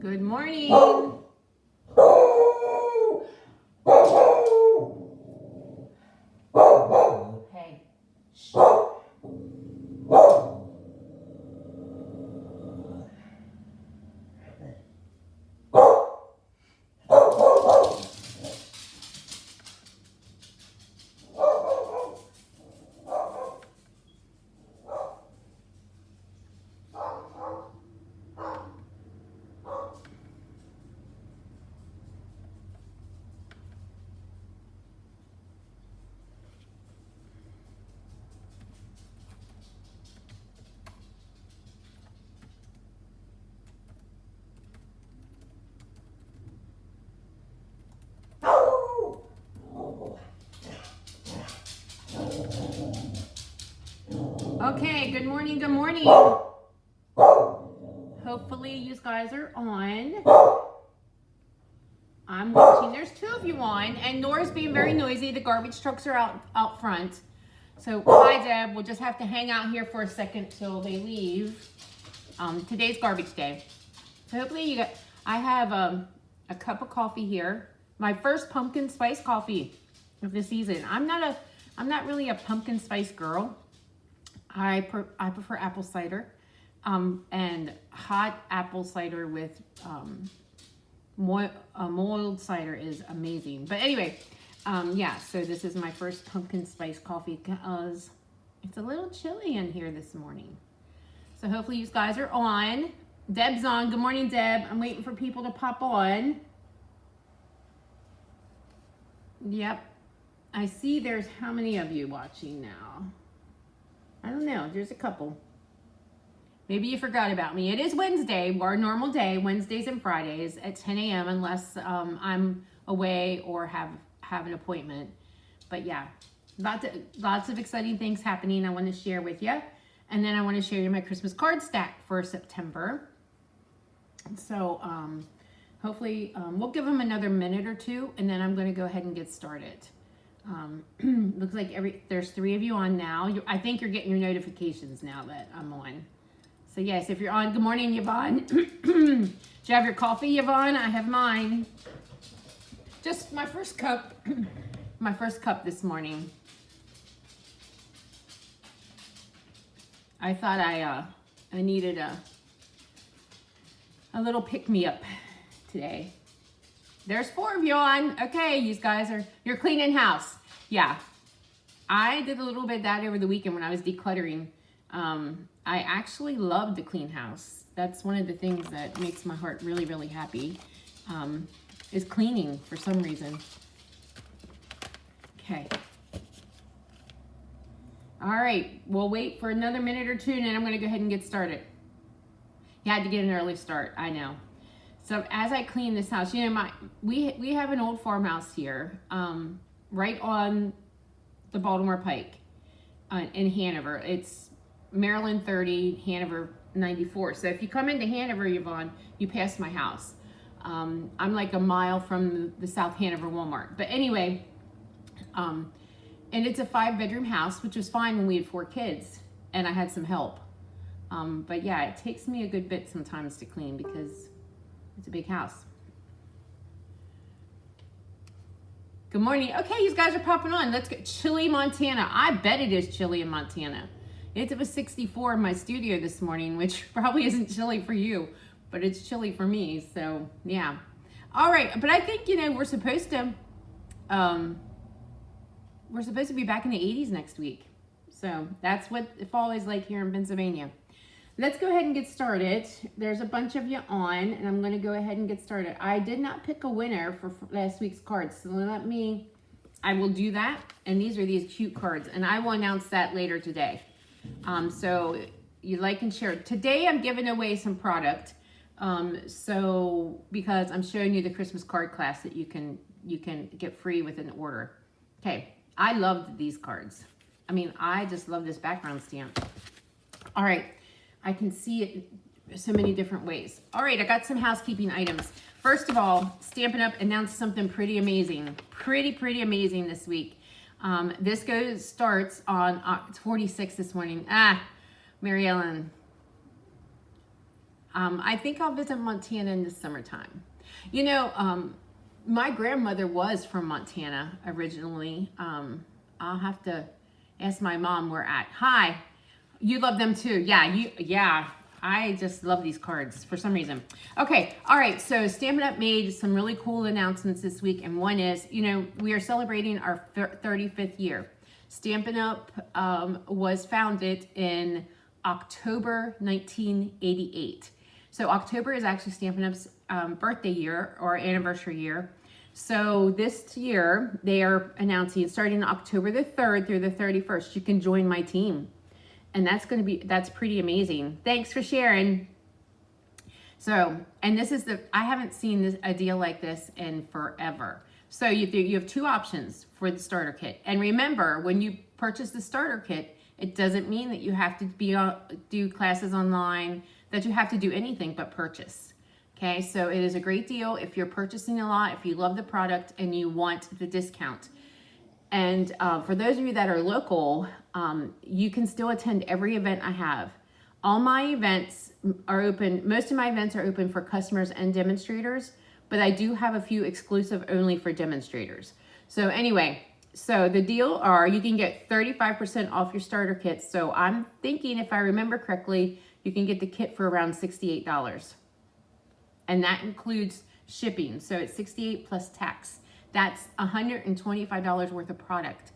Good morning. Hey. Okay, good morning, good morning. Hopefully you guys are on. I'm watching. There's two of you on, and Nora's being very noisy. The garbage trucks are out front. So hi Deb, we'll just have to hang out here for a second till they leave. Today's garbage day. So hopefully you got, I have a cup of coffee here. My first pumpkin spice coffee of the season. I'm not really a pumpkin spice girl. I prefer apple cider, and hot apple cider with mulled cider is amazing. But anyway, yeah, so this is my first pumpkin spice coffee because it's a little chilly in here this morning. So hopefully you guys are on. Deb's on. Good morning, Deb. I'm waiting for people to pop on. Yep. I see there's how many of you watching now? I don't know. There's a couple. Maybe you forgot about me. It is Wednesday, our normal day, Wednesdays and Fridays at 10 a.m. unless I'm away or have an appointment. But yeah, lots of exciting things happening I want to share with you. And then I want to share you my Christmas card stack for September. So hopefully we'll give them another minute or two, and then I'm going to go ahead and get started. Looks like there's 3 of you on now. I think you're getting your notifications now that I'm on. So yes, if you're on, good morning, Yvonne. Do you have your coffee, Yvonne? I have mine. Just my first cup, my first cup this morning. I thought I needed a little pick-me-up today. There's 4 of you on. Okay, you guys you're cleaning house. Yeah, I did a little bit of that over the weekend when I was decluttering. I actually love to clean house. That's one of the things that makes my heart really, really happy, is cleaning for some reason. Okay. All right, we'll wait for another minute or two, and then I'm gonna go ahead and get started. You had to get an early start, I know. So as I clean this house, you know, we have an old farmhouse here, right on the Baltimore Pike in Hanover. It's Maryland 30, Hanover 94. So if you come into Hanover, Yvonne, you pass my house. I'm like a mile from the South Hanover Walmart. But anyway, and it's a 5-bedroom house, which was fine when we had 4 kids and I had some help. But yeah, it takes me a good bit sometimes to clean because it's a big house. Good morning. Okay, you guys are popping on. Let's get chilly, Montana. I bet it is chilly in Montana. It was 64 in my studio this morning, which probably isn't chilly for you, but it's chilly for me. So yeah. All right, but I think, you know, we're supposed to be back in the 80s next week. So that's what fall is like here in Pennsylvania. Let's go ahead and get started. There's a bunch of you on, and I'm going to go ahead and get started. I did not pick a winner for last week's cards, so I will do that. And these are these cute cards, and I will announce that later today. So you like and share. Today I'm giving away some product, so because I'm showing you the Christmas card class that you can get free with an order. Okay, I loved these cards. I mean, I just love this background stamp. All right. I can see it so many different ways. All right, I got some housekeeping items. First of all, Stampin' Up! Announced something pretty amazing. Pretty amazing this week. This starts on, it's 46 this morning. Mary Ellen. I think I'll visit Montana in the summertime. You know, my grandmother was from Montana originally. I'll have to ask my mom where at. Hi, you love them too. Yeah. I just love these cards for some reason. Okay, all right, so Stampin' Up! Made some really cool announcements this week, and one is, you know, we are celebrating our 35th year. Stampin' Up! Was founded in October 1988. So October is actually Stampin' Up's birthday year or anniversary year. So this year, they are announcing, starting October the 3rd through the 31st, you can join my team. And that's pretty amazing. Thanks for sharing. So, and this is I haven't seen a deal like this in forever. So you have two options for the starter kit. And remember, when you purchase the starter kit, it doesn't mean that you have to do classes online, that you have to do anything but purchase. Okay, so it is a great deal if you're purchasing a lot, if you love the product and you want the discount. And for those of you that are local, you can still attend every event I have. All my events are open. Most of my events are open for customers and demonstrators, but I do have a few exclusive only for demonstrators. So anyway, so the deal are you can get 35% off your starter kit. So I'm thinking, if I remember correctly, you can get the kit for around $68. And that includes shipping. So it's $68 plus tax. That's $125 worth of product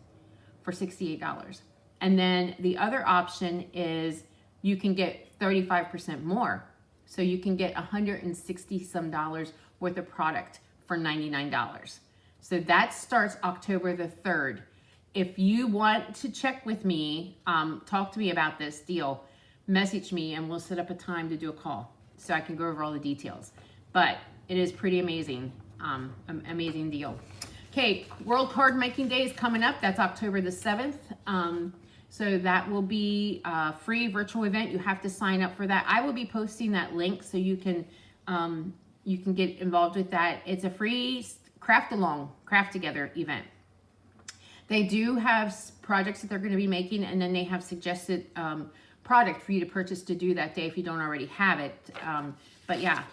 for $68. And then the other option is you can get 35% more. So you can get $160 some worth of product for $99. So that starts October the 3rd. If you want to check with me, talk to me about this deal, message me and we'll set up a time to do a call so I can go over all the details. But it is pretty amazing, amazing deal. Okay, World Card Making Day is coming up. That's October the 7th. So that will be a free virtual event. You have to sign up for that. I will be posting that link so you can get involved with that. It's a free craft together event. They do have projects that they're going to be making, and then they have suggested product for you to purchase to do that day if you don't already have it. But yeah,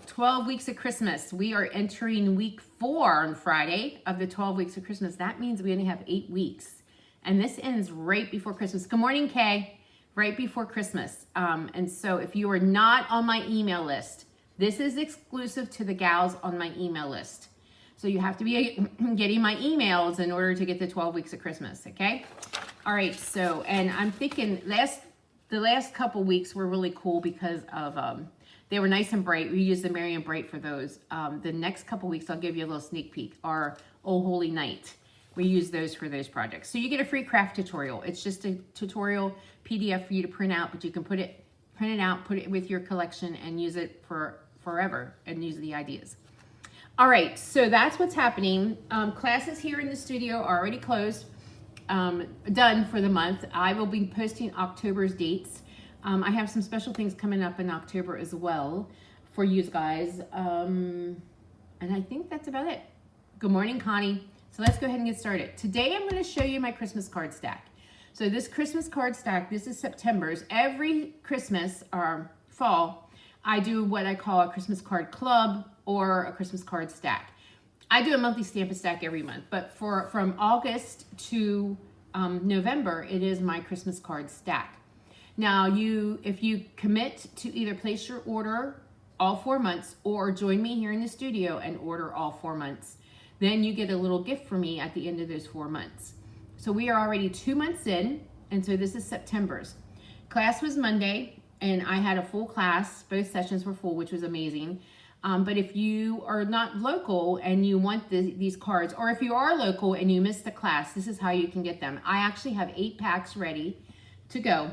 12 weeks of Christmas. We are entering week 4 on Friday of the 12 weeks of Christmas. That means we only have 8 weeks. And this ends right before Christmas. Good morning, Kay. Right before Christmas. And so if you are not on my email list, this is exclusive to the gals on my email list. So you have to be getting my emails in order to get the 12 weeks of Christmas, okay? All right, so, and I'm thinking the last couple weeks were really cool because of, they were nice and bright. We used the Merry and Bright for those. The next couple weeks, I'll give you a little sneak peek, are Oh Holy Night. We use those for those projects. So you get a free craft tutorial. It's just a tutorial PDF for you to print out, but you can print it out, put it with your collection and use it for forever and use the ideas. All right, so that's what's happening. Classes here in the studio are already closed, done for the month. I will be posting October's dates. I have some special things coming up in October as well for you guys. And I think that's about it. Good morning, Connie. So let's go ahead and get started. Today, I'm going to show you my Christmas card stack. So this Christmas card stack, this is September's. Every Christmas or fall, I do what I call a Christmas card club or a Christmas card stack. I do a monthly Stampin' Stack every month, but from August to November, it is my Christmas card stack. Now, if you commit to either place your order all 4 months or join me here in the studio and order all 4 months, then you get a little gift from me at the end of those 4 months. So we are already 2 months in, and so this is September's. Class was Monday, and I had a full class. Both sessions were full, which was amazing. But if you are not local and you want these cards, or if you are local and you missed the class, this is how you can get them. I actually have 8 packs ready to go.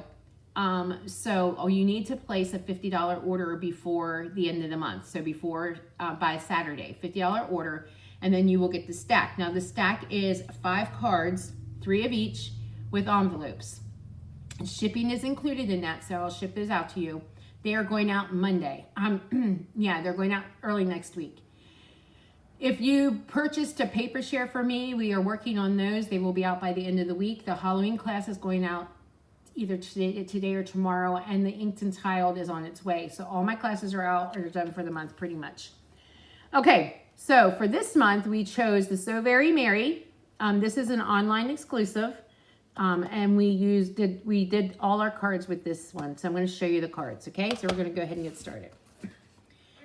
So you need to place a $50 order before the end of the month. So before, by Saturday, $50 order, and then you will get the stack. Now the stack is 5 cards, 3 of each, with envelopes. Shipping is included in that, so I'll ship those out to you. They are going out Monday. Yeah, they're going out early next week. If you purchased a paper share for me, we are working on those. They will be out by the end of the week. The Halloween class is going out either today or tomorrow, and the Inked and Tiled is on its way. So all my classes are out or done for the month pretty much. Okay, so for this month, we chose the So Very Merry. This is an online exclusive, and we did all our cards with this one. So I'm going to show you the cards, okay? So we're going to go ahead and get started.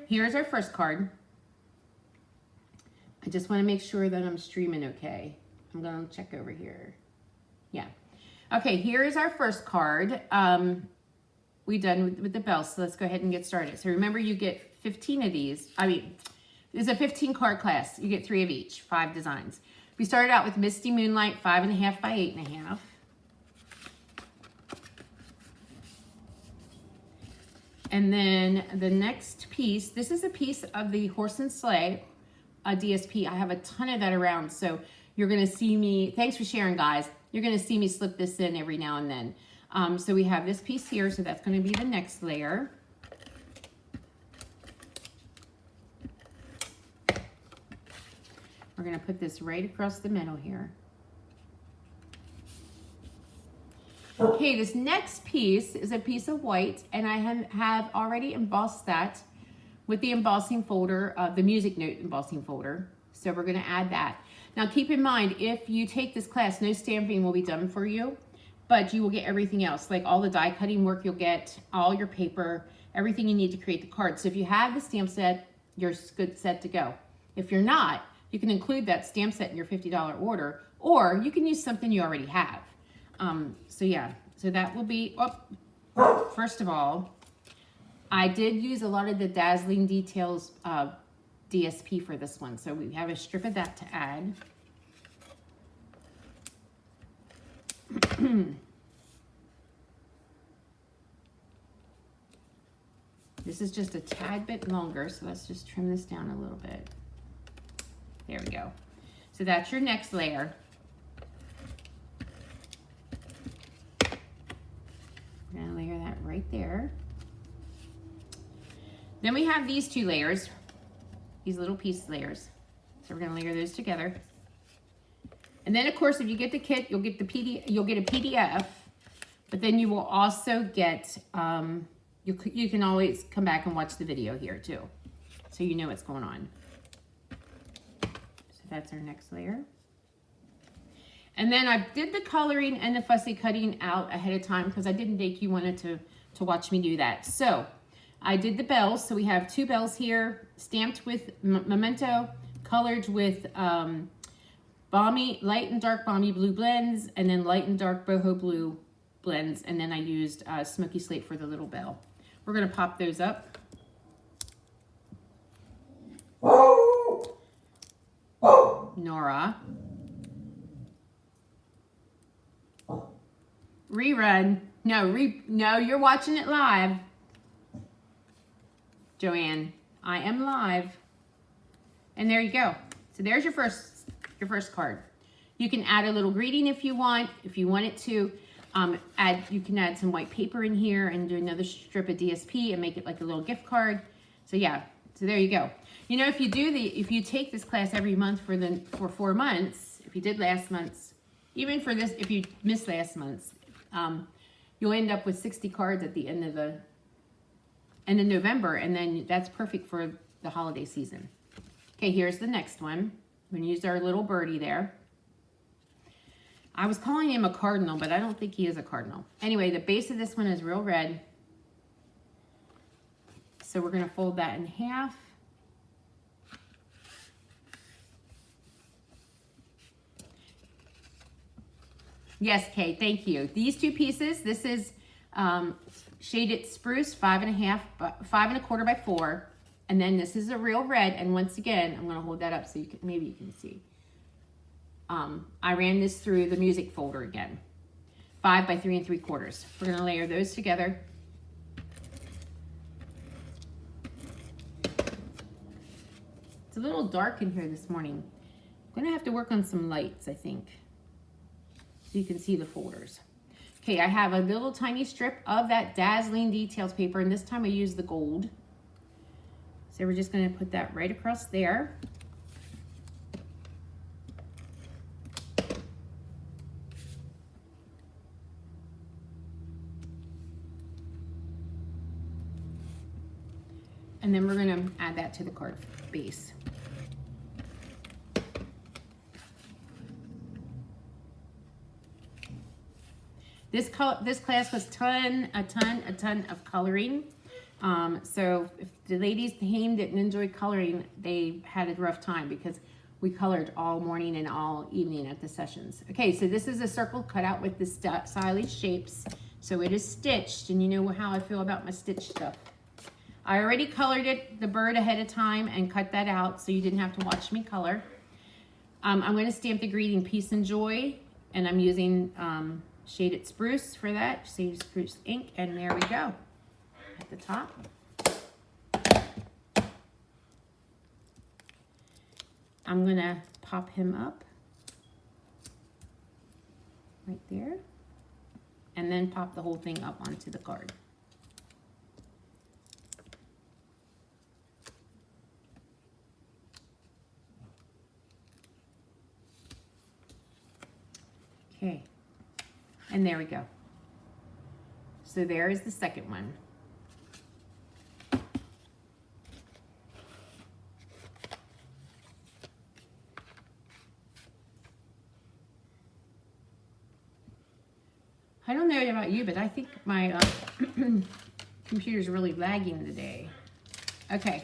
Here's our first card. I just want to make sure that I'm streaming okay. I'm going to check over here. Yeah. Okay, here is our first card. We done with the bells, so let's go ahead and get started. So remember, you get 15 of these. I mean, it's a 15 card class. You get 3 of each, 5 designs. We started out with Misty Moonlight, 5.5 by 8.5. And then the next piece, this is a piece of the Horse and Sleigh DSP. I have a ton of that around, so you're going to see me, thanks for sharing, guys. You're going to see me slip this in every now and then. So we have this piece here, so that's going to be the next layer. We're going to put this right across the middle here. Okay, this next piece is a piece of white, and I have already embossed that with the embossing folder, the music note embossing folder. So we're going to add that. Now keep in mind, if you take this class, no stamping will be done for you, but you will get everything else, like all the die cutting work you'll get, all your paper, everything you need to create the card. So if you have the stamp set, you're good set to go. If you're not, you can include that stamp set in your $50 order, or you can use something you already have. So yeah, so that will be, first of all, I did use a lot of the Dazzling Details DSP for this one. So we have a strip of that to add. This is just a tad bit longer, so let's just trim this down a little bit. There we go. So that's your next layer. We're gonna layer that right there. Then we have these 2 layers, these little piece layers. So we're gonna layer those together. And then of course, if you get the kit, you'll get a PDF, but then you will also get, you can always come back and watch the video here too, so you know what's going on. So that's our next layer. And then I did the coloring and the fussy cutting out ahead of time because I didn't think you wanted to watch me do that. So I did the bells. So we have 2 bells here, stamped with Memento, colored with light and dark balmy blue blends, and then light and dark boho blue blends. And then I used smoky slate for the little bell. We're gonna pop those up. Nora. Rerun. No, you're watching it live. Joanne, I am live. And there you go. So there's your first card. You can add a little greeting if you want it to. You can add some white paper in here and do another strip of DSP and make it like a little gift card. So yeah, so there you go. You know, if you take this class every month for 4 months, if you did last month's, even for this, if you missed last month's, you'll end up with 60 cards at the end of November, and then that's perfect for the holiday season. Okay, here's the next one. We're gonna use our little birdie there. I was calling him a cardinal, but I don't think he is a cardinal. Anyway, the base of this one is real red. So we're gonna fold that in half. Yes, Kay, thank you. These 2 pieces, this is Shaded Spruce, 5.5 by 4. And then this is a real red. And once again, I'm gonna hold that up so maybe you can see. I ran this through the music folder again. 5 by 3 3/4. We're gonna layer those together. It's a little dark in here this morning. I'm gonna have to work on some lights, I think, so you can see the folders. Okay, I have a little tiny strip of that Dazzling Details paper, and this time I used the gold. So we're just gonna put that right across there. And then we're gonna add that to the card base. This class was a ton of coloring. So if the ladies team didn't enjoy coloring, they had a rough time because we colored all morning and all evening at the sessions. Okay, so this is a circle cut out with the stylish shapes. So it is stitched, and you know how I feel about my stitch stuff. I already colored the bird ahead of time and cut that out so you didn't have to watch me color. I'm going to stamp the greeting Peace and Joy, and I'm using Shaded Spruce for that, Shaded Spruce ink, and there we go at the top. I'm going to pop him up right there, and then pop the whole thing up onto the card. Okay, and there we go. So there is the second one. I don't know about you, but I think my computer's really lagging today. Okay,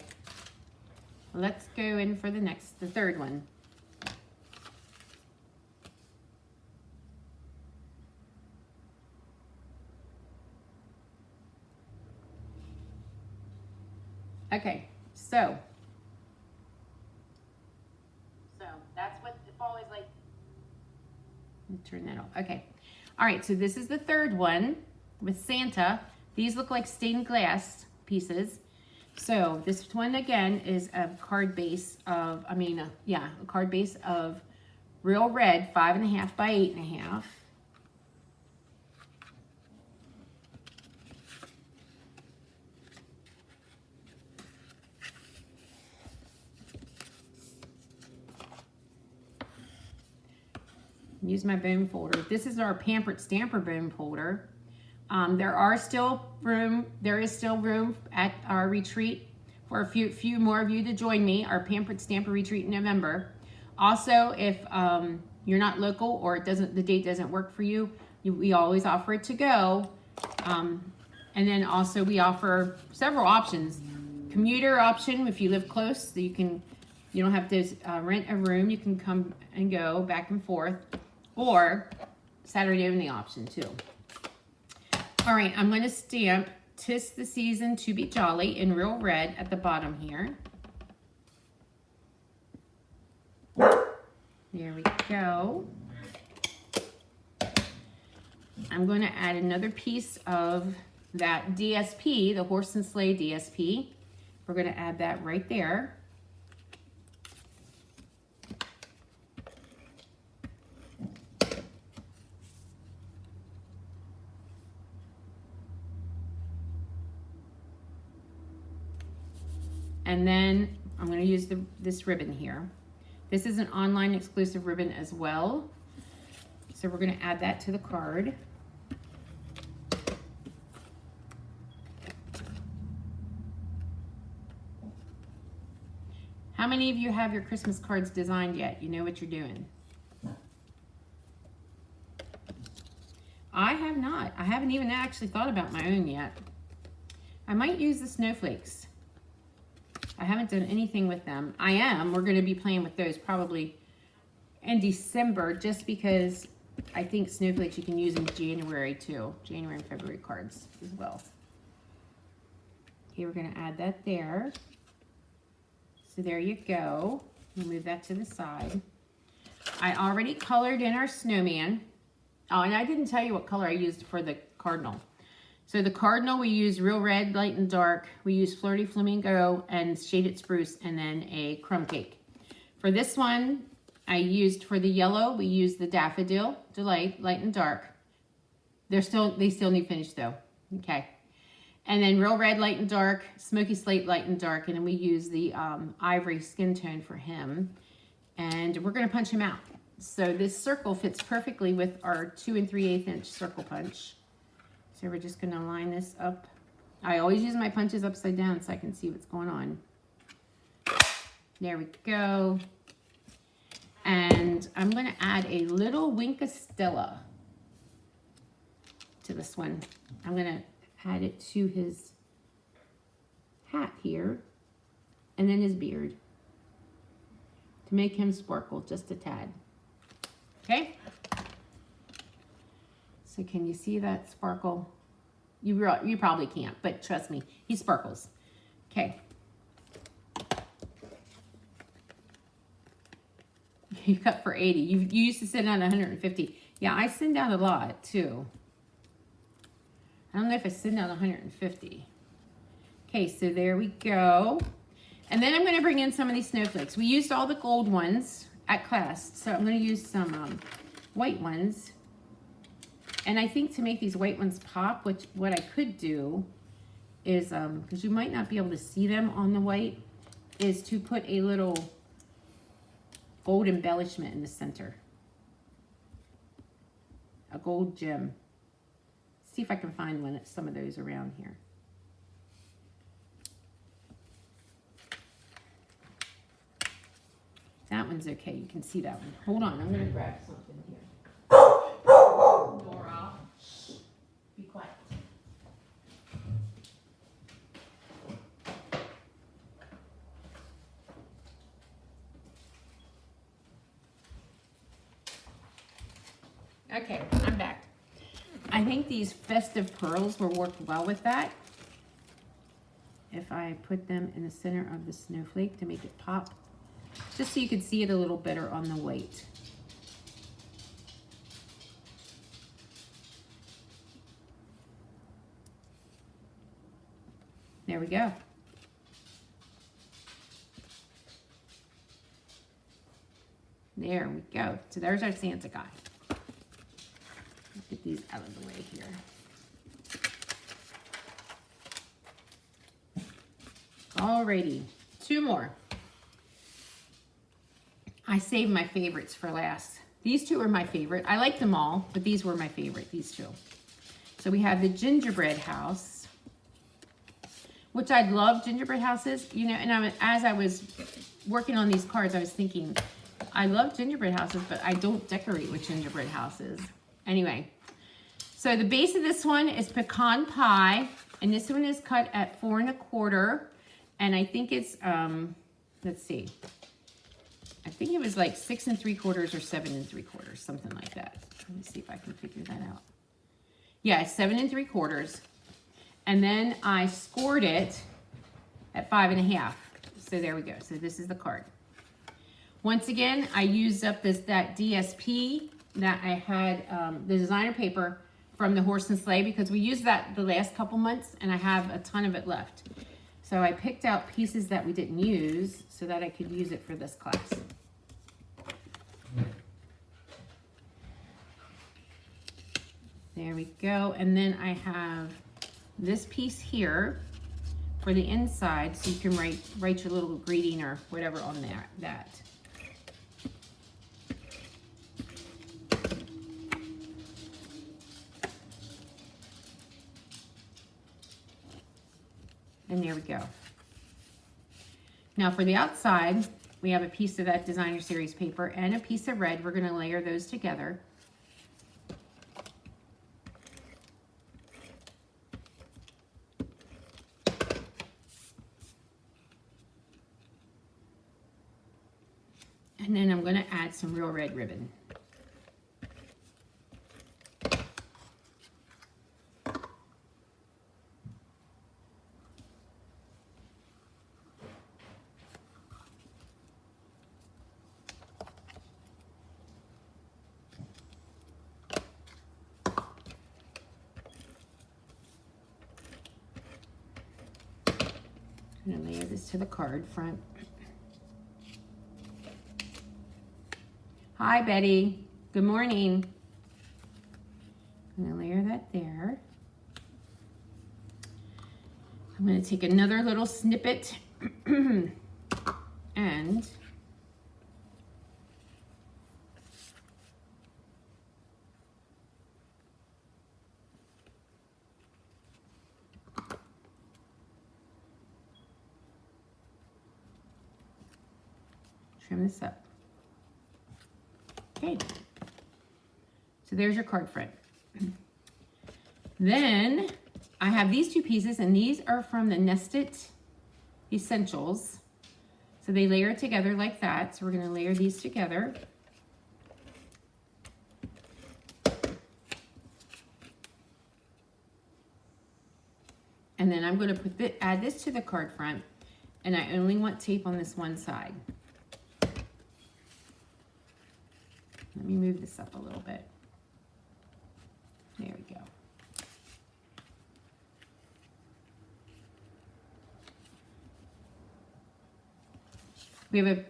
let's go in for the third one. Okay, so that's what the fall is like. Let me turn that off. Okay. All right, so this is the third one with Santa. These look like stained glass pieces. So this one again is a card base of, a card base of Real Red 5.5 by 8.5. Use my bone folder. This is our Pampered Stamper bone folder. There is still room at our retreat for a few more of you to join me, our Pampered Stamper retreat in November. Also, if you're not local or the date doesn't work for you, we always offer it to go. And then also we offer several options. Commuter option if you live close, so you don't have to rent a room. You can come and go back and forth. Or Saturday only option too. All right, I'm going to stamp "'Tis the Season to Be Jolly" in Real Red at the bottom here. There we go. I'm going to add another piece of that DSP, the Horse and Sleigh DSP. We're going to add that right there. And then I'm going to use this ribbon here. This is an online exclusive ribbon as well. So we're going to add that to the card. How many of you have your Christmas cards designed yet? You know what you're doing. I have not. I haven't even actually thought about my own yet. I might use the snowflakes. I haven't done anything with them. We're going to be playing with those probably in December, just because I think snowflakes you can use in January too. January and February cards as well. Okay, we're going to add that there. So there you go. We'll move that to the side. I already colored in our snowman. Oh, and I didn't tell you what color I used for the cardinal. So the cardinal, we use Real Red, Light and Dark. We use Flirty Flamingo and Shaded Spruce, and then a crumb cake. For this one, for the yellow, we used the Daffodil Delight, Light and Dark. They still need finish though. Okay. And then Real Red, Light and Dark, Smoky Slate, Light and Dark, and then we use the Ivory skin tone for him. And we're going to punch him out. So this circle fits perfectly with our 2 3/8 inch circle punch. So we're just going to line this up I always use my punches upside down so I can see what's going on. There we go. And I'm going to add a little Wink of Stella to this one. I'm going to add it to his hat here and then his beard to make him sparkle just a tad. Okay? So can you see that sparkle? You probably can't, but trust me, he sparkles. Okay. You cut for 80. You used to send out 150. Yeah, I send out a lot too. I don't know if I send out 150. Okay, so there we go. And then I'm going to bring in some of these snowflakes. We used all the gold ones at class, so I'm going to use some white ones. And I think to make these white ones pop, what I could do is, because you might not be able to see them on the white, is to put a little gold embellishment in the center. A gold gem. See if I can find some of those around here. That one's okay. You can see that one. Hold on. I'm going to grab something here. Laura, be quiet. Okay, I'm back. I think these festive pearls will work well with that. If I put them in the center of the snowflake to make it pop, just so you can see it a little better on the white. There we go. There we go. So there's our Santa guy. Let's get these out of the way here. Alrighty, 2 more. I saved my favorites for last. These 2 are my favorite. I like them all, but these were my favorite, these 2. So we have the gingerbread house, which I love gingerbread houses. You know, and as I was working on these cards, I was thinking, I love gingerbread houses, but I don't decorate with gingerbread houses. Anyway, so the base of this one is pecan pie, and this one is cut at 4 1/4, and I think it's, let's see, I think it was like 6 3/4 or 7 3/4, something like that. Let me see if I can figure that out. Yeah, it's 7 3/4. And then I scored it at 5 1/2. So there we go. So this is the card. Once again, I used up that DSP that I had, the designer paper from the Horse and Sleigh, because we used that the last couple months and I have a ton of it left. So I picked out pieces that we didn't use so that I could use it for this class. There we go. And then I have this piece here for the inside, so you can write your little greeting or whatever on that. And there we go. Now for the outside, we have a piece of that designer series paper and a piece of red. We're going to layer those together. And then I'm going to add some real red ribbon. I'm going to layer this to the card front. Hi, Betty. Good morning. I'm going to layer that there. I'm going to take another little snippet and trim this up. Okay. So there's your card front. Then I have these two pieces, and these are from the Nested Essentials. So they layer together like that. So we're going to layer these together. And then I'm going to add this to the card front, and I only want tape on this one side. Let me move this up a little bit. There we go.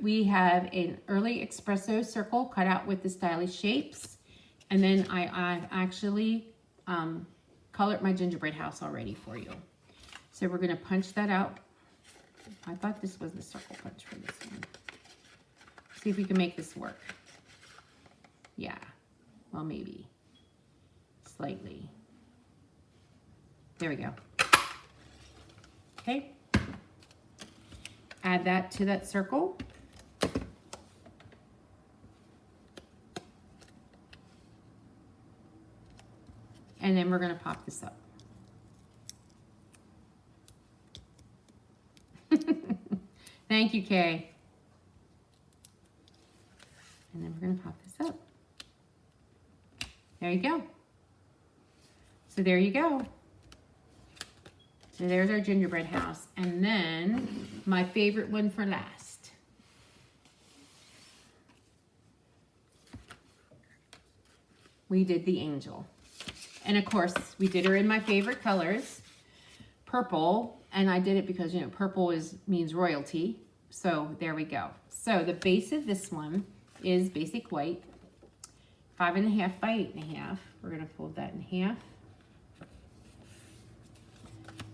We have an early espresso circle cut out with the stylish shapes, and then I've actually colored my gingerbread house already for you. So we're going to punch that out. I thought this was the circle punch for this one. See if we can make this work. Yeah, well, maybe slightly. There we go. Okay. Add that to that circle. And then we're going to pop this up. Thank you, Kay. And then we're going to pop this up. There you go. So there you go. So there's our gingerbread house. And then my favorite one for last. We did the angel. And of course, we did her in my favorite colors, purple. And I did it because, you know, purple means royalty. So there we go. So the base of this one is basic white, 5.5 by 8.5. We're going to fold that in half.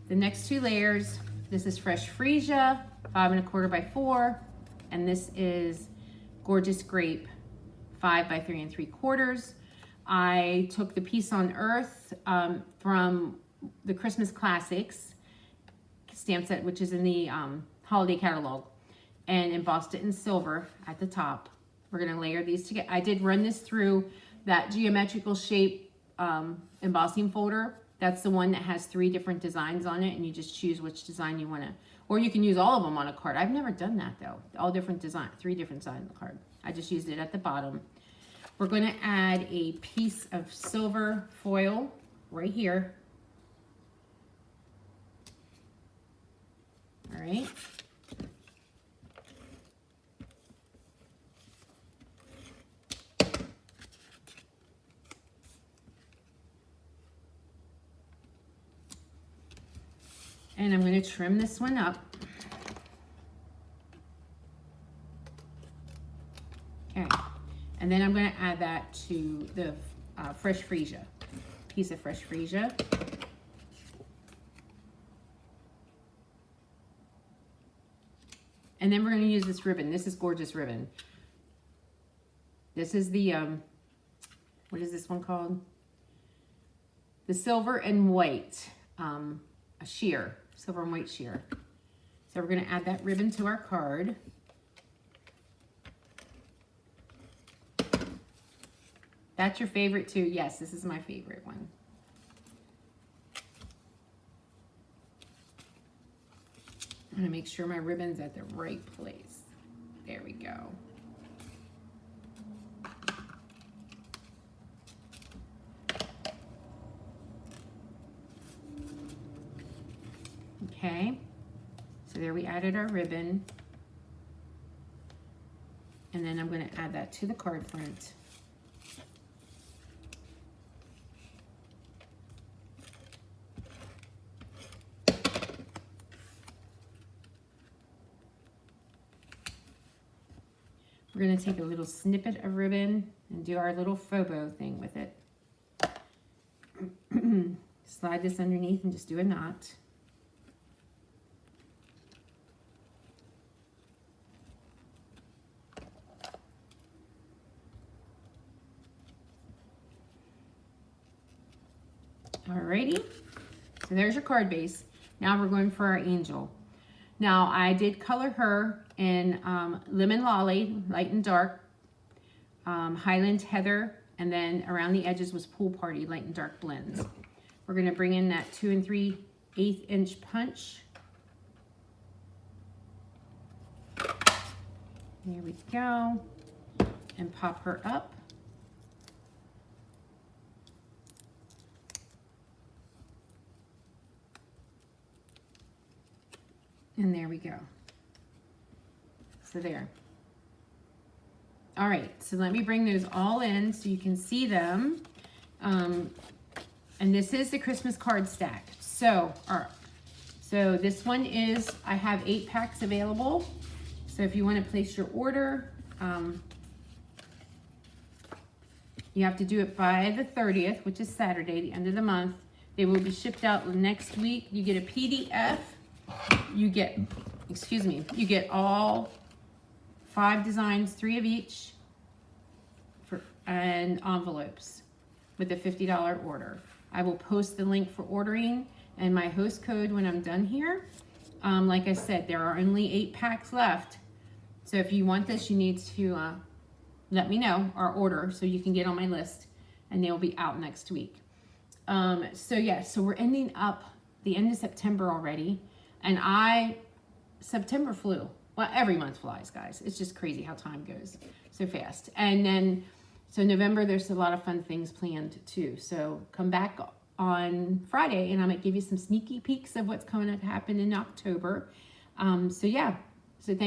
The next two layers, this is Fresh Freesia, 5.25 by 4. And this is Gorgeous Grape, 5 by 3 3/4. I took the Peace on Earth from the Christmas Classics stamp set, which is in the holiday catalog, and embossed it in silver at the top. We're going to layer these together. I did run this through that geometrical shape embossing folder. That's the one that has 3 different designs on it, and you just choose which design you want to, or you can use all of them on a card. I've never done that though. All different design, 3 different designs on the card. I just used it at the bottom. We're going to add a piece of silver foil right here. All right. And I'm going to trim this one up. Okay. And then I'm going to add that to the Fresh Freesia, piece of Fresh Freesia. And then we're going to use this ribbon. This is gorgeous ribbon. This is the, what is this one called? The silver and white a sheer, silver and white sheer. So we're going to add that ribbon to our card. That's your favorite too? Yes, this is my favorite one. I'm going to make sure my ribbon's at the right place. There we go. Okay, so there we added our ribbon. And then I'm going to add that to the card front. We're going to take a little snippet of ribbon and do our little faux bow thing with it. Slide this underneath and just do a knot. Alrighty, so there's your card base. Now we're going for our angel. Now I did color her in Lemon Lolly, light and dark, Highland Heather, and then around the edges was Pool Party, light and dark blends. We're gonna bring in that 2 3/8 inch punch. There we go. And pop her up. And there we go. So there. All right, so let me bring those all in so you can see them. And this is the Christmas card stack. So this one is, I have 8 packs available. So if you want to place your order, you have to do it by the 30th, which is Saturday, the end of the month. They will be shipped out next week. You get a PDF. You get, you get all 5 designs, 3 of each, and envelopes with a $50 order. I will post the link for ordering and my host code when I'm done here. Like I said, there are only 8 packs left. So if you want this, you need to let me know or order so you can get on my list, and they will be out next week. So we're ending up the end of September already, and September flew. Well, every month flies, guys. It's just crazy how time goes so fast. And then, so November, there's a lot of fun things planned too. So come back on Friday and I might give you some sneaky peeks of what's going to happen in October. So thank